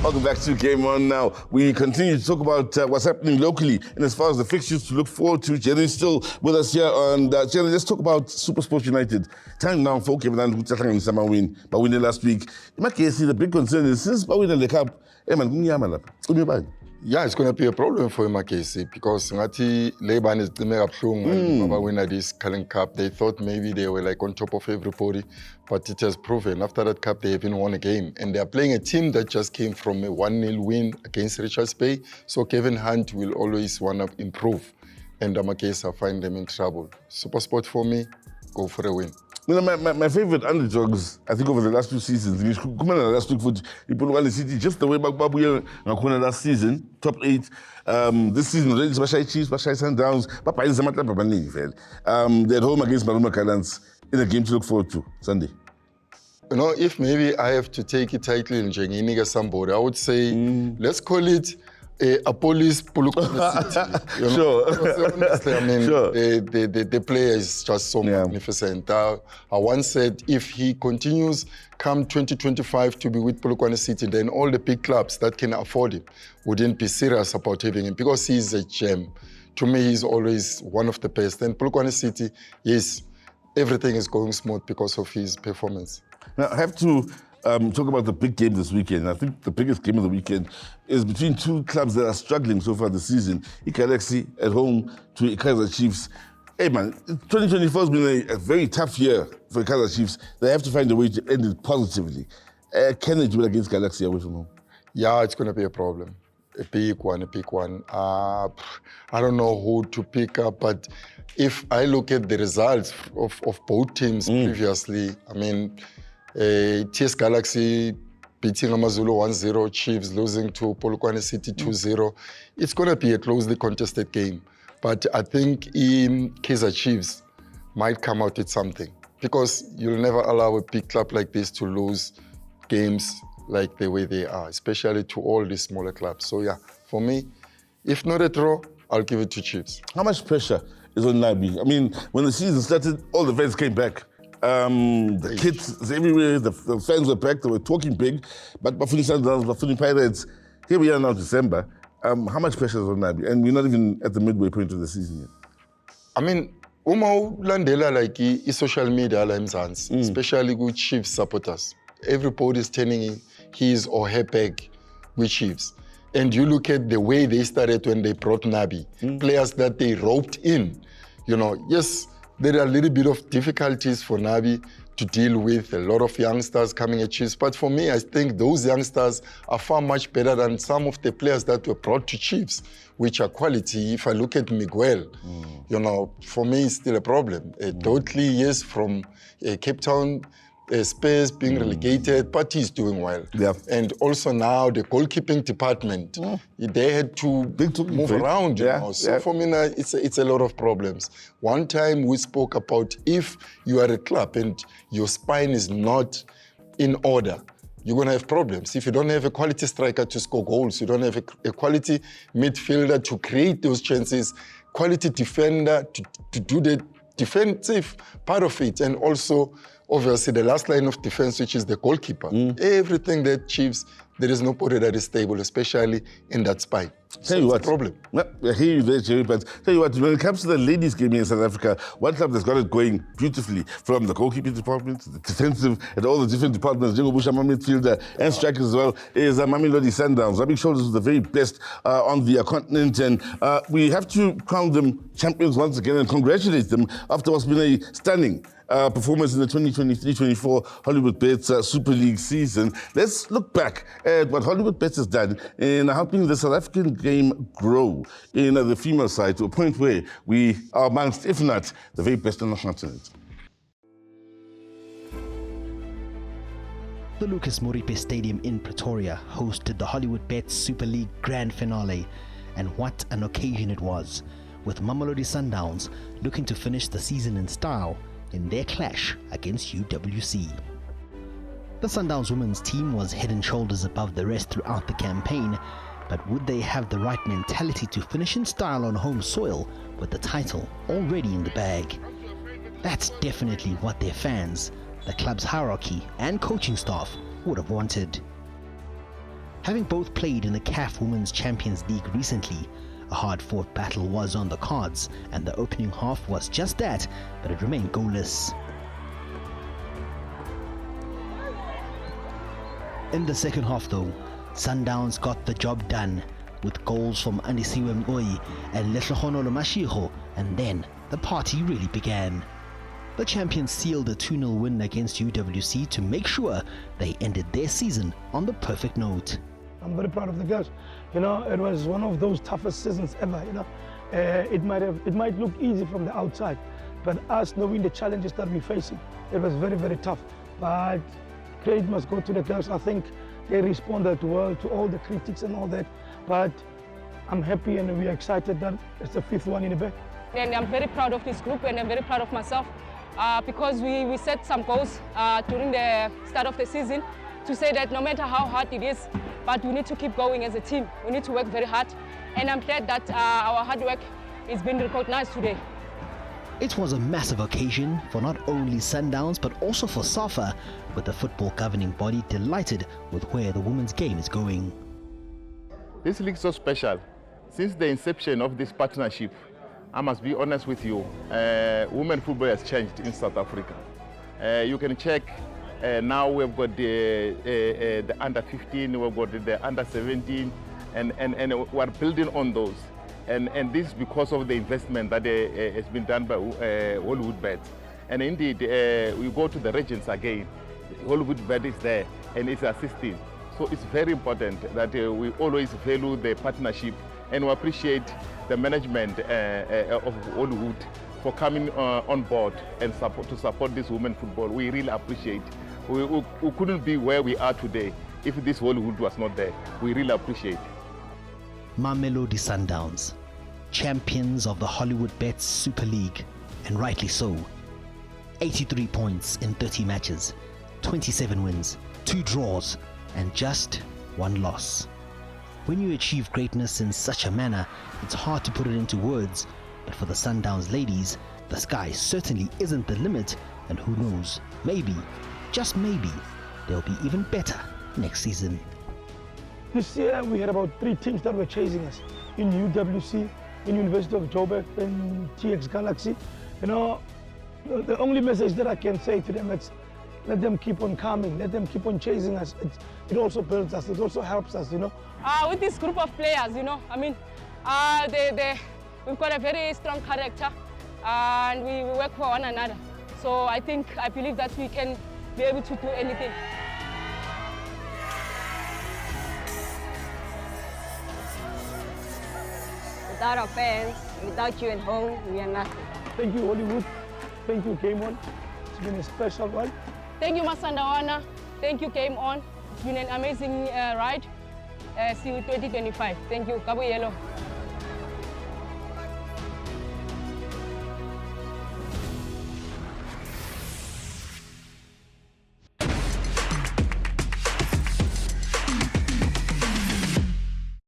Welcome back to Game On Now. We continue to talk about what's happening locally and as far as the fixtures to look forward to. Jenny's still with us here. And Jenny, let's talk about Supersport United. Time now for Gavin Hunts Supersport win, but winning last week. Magesi, the big concern is since we win the cup, yeah, it's going to be a problem for Magesi because Ngati Leban is the mega and winner this Cullen Cup. They thought maybe they were like on top of everybody, but it has proven after that cup they haven't won a game. And they are playing a team that just came from a 1-0 win against Richards Bay. So Gavin Hunt will always want to improve. And Magesi find them in trouble. Supersport for me, go for a win. You know, my favorite underdogs, I think over the last 2 seasons, last week for Ipolokwane City, just the way Babu last season, top 8. This season, already Bashai Chiefs, Bashai Sundowns, Papa is Samata Babani. They're at home against Maruma Kalans in a game to look forward to Sunday. You know, if maybe I have to take it tightly in Jenginiga somebody, I would say, let's call it a police Polokwane City. You know? Sure. Honestly, I mean, sure. The player is just so magnificent. I once said if he continues come 2025 to be with Polokwane City, then all the big clubs that can afford him wouldn't be serious about having him because he's a gem. To me, he's always one of the best. And Polokwane City, yes, everything is going smooth because of his performance. Now, I have to talk about the big game this weekend. I think the biggest game of the weekend is between 2 clubs that are struggling so far this season. Galaxy at home to Kaizer Chiefs. Hey man, 2024 has been a very tough year for Kaizer Chiefs. They have to find a way to end it positively. Can they do it against Galaxy away from home? Yeah, it's going to be a problem. A big one. I don't know who to pick up, but if I look at the results of both teams previously, I mean, TS Galaxy beating Amazulu 1-0, Chiefs losing to Polokwane City 2-0. It's going to be a closely contested game. But I think Kaizer Chiefs might come out with something because you'll never allow a big club like this to lose games like the way they are, especially to all these smaller clubs. So yeah, for me, if not a draw, I'll give it to Chiefs. How much pressure is on Nabi? I mean, when the season started, all the fans came back. The kids everywhere, the fans were back, they were talking big, but Bafuni Sundowns, Bafuni Pirates, here we are now December. How much pressure is on Nabi? And we're not even at the midway point of the season yet. I mean, Landela like social media, especially with Chiefs supporters. Everybody's turning his or her back with Chiefs. And you look at the way they started when they brought Nabi, players that they roped in. You know, yes, there are a little bit of difficulties for Nabi to deal with, a lot of youngsters coming at Chiefs. But for me, I think those youngsters are far much better than some of the players that were brought to Chiefs, which are quality. If I look at Miguel, you know, for me, it's still a problem. Totally, yes, from Cape Town, Spurs being relegated, but he's doing well. Yeah. And also now the goalkeeping department, they had to move around. You know? So for me now, it's a lot of problems. One time we spoke about if you are a club and your spine is not in order, you're going to have problems. If you don't have a quality striker to score goals, you don't have a quality midfielder to create those chances, quality defender to do the defensive part of it, and also obviously the last line of defense, which is the goalkeeper. Everything that Chiefs, there is nobody that is stable, especially in that spine. Tell you what, problem. I hear you there, Jerry, but tell you what, when it comes to the ladies' game in South Africa, one club that's got it going beautifully, from the goalkeeping department, the defensive, and all the different departments, Jingo Bushama midfielder and strikers as well, is Mamelodi Sundowns, rubbing shoulders with the very best on the continent, and we have to crown them champions once again and congratulate them after what's been a stunning performance in the 2023-24 Hollywood Bets Super League season. Let's look back at what Hollywood Bets has done in helping the South African game grow in the female side to a point where we are amongst, if not, the very best on the continent. The Lucas Moripe Stadium in Pretoria hosted the Hollywood Bets Super League Grand Finale, and what an occasion it was, with Mamelodi Sundowns looking to finish the season in style in their clash against UWC. The Sundowns women's team was head and shoulders above the rest throughout the campaign, but would they have the right mentality to finish in style on home soil with the title already in the bag? That's definitely what their fans, the club's hierarchy and coaching staff would have wanted. Having both played in the CAF Women's Champions League recently, a hard-fought battle was on the cards, and the opening half was just that, but it remained goalless. In the second half though, Sundowns got the job done, with goals from Andisiwe Mgoyi and Letlhogonolo Mashego, and then the party really began. The champions sealed a 2-0 win against UWC to make sure they ended their season on the perfect note. I'm very proud of the girls. You know, it was one of those toughest seasons ever. You know, it might look easy from the outside, but us knowing the challenges that we're facing, it was very, very tough. But credit must go to the girls. I think they responded well to all the critics and all that. But I'm happy and we're excited that it's the 5th one in the bag. And I'm very proud of this group, and I'm very proud of myself because we set some goals during the start of the season to say that no matter how hard it is, but we need to keep going as a team. We need to work very hard, and I'm glad that our hard work is being recognized today. It was a massive occasion for not only Sundowns but also for SAFA, with the football governing body delighted with where the women's game is going. This league is so special. Since the inception of this partnership, I must be honest with you, women football has changed in South Africa. You can check, now we've got the under 15, we've got the under 17, and we're building on those. And this is because of the investment that has been done by Hollywood Bet. And indeed, we go to the regions again, Hollywood Bet is there and it's assisting. So it's very important that we always value the partnership, and we appreciate the management of Hollywood for coming on board and to support this women football. We really appreciate. We couldn't be where we are today if this Hollywood was not there. We really appreciate. Mamelodi Sundowns, champions of the Hollywood Bets Super League, and rightly so. 83 points in 30 matches, 27 wins, 2 draws, and just 1 loss. When you achieve greatness in such a manner, it's hard to put it into words, but for the Sundowns ladies, the sky certainly isn't the limit, and who knows, maybe, just maybe, they'll be even better next season. This year we had about 3 teams that were chasing us, in UWC, in University of Joburg, in TX Galaxy. You know, the only message that I can say to them is, let them keep on coming, let them keep on chasing us. It also builds us, it also helps us, you know. With this group of players, you know, I mean, we've got a very strong character and we work for one another. So I believe that we can be able to do anything. Without our fans, without you at home, we are nothing. Thank you, Hollywood. Thank you, Game On. It's been a special one. Thank you, Masandawana. Thank you, Game On. It's been an amazing ride. See you 2025. Thank you, Cabo Yellow.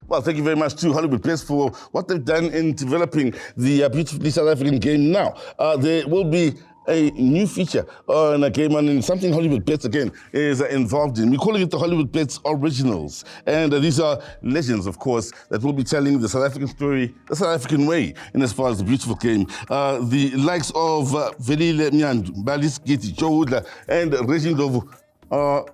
Well, thank you very much to Hollywood Bets for what they've done in developing the beautifully South African game now. There will be a new feature on a game and something Hollywood Bets again is involved in. We're calling it the Hollywood Bets Originals. And these are legends, of course, that will be telling the South African story, the South African way, in as far as the beautiful game. The likes of Velile Mnyandu, Balis Giti, Joe Woodler, and Regine Dovu are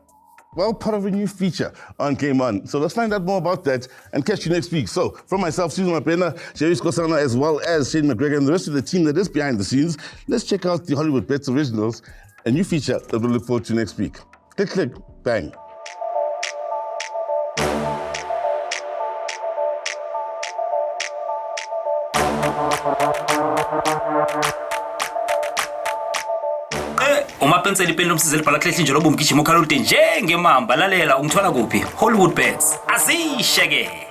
well, part of a new feature on Game On. So let's find out more about that and catch you next week. So from myself, Susan Mapena, Cherise Kosana, as well as Shane McGregor and the rest of the team that is behind the scenes, let's check out the Hollywood Bets Originals, a new feature that we'll look forward to next week. Click, click, bang. Umapensela ipeni lomsizela bhala klehla nje lobo mgijima ukhala uthi njengemamba lalela ungithola kuphi Hollywood Bets azisheke.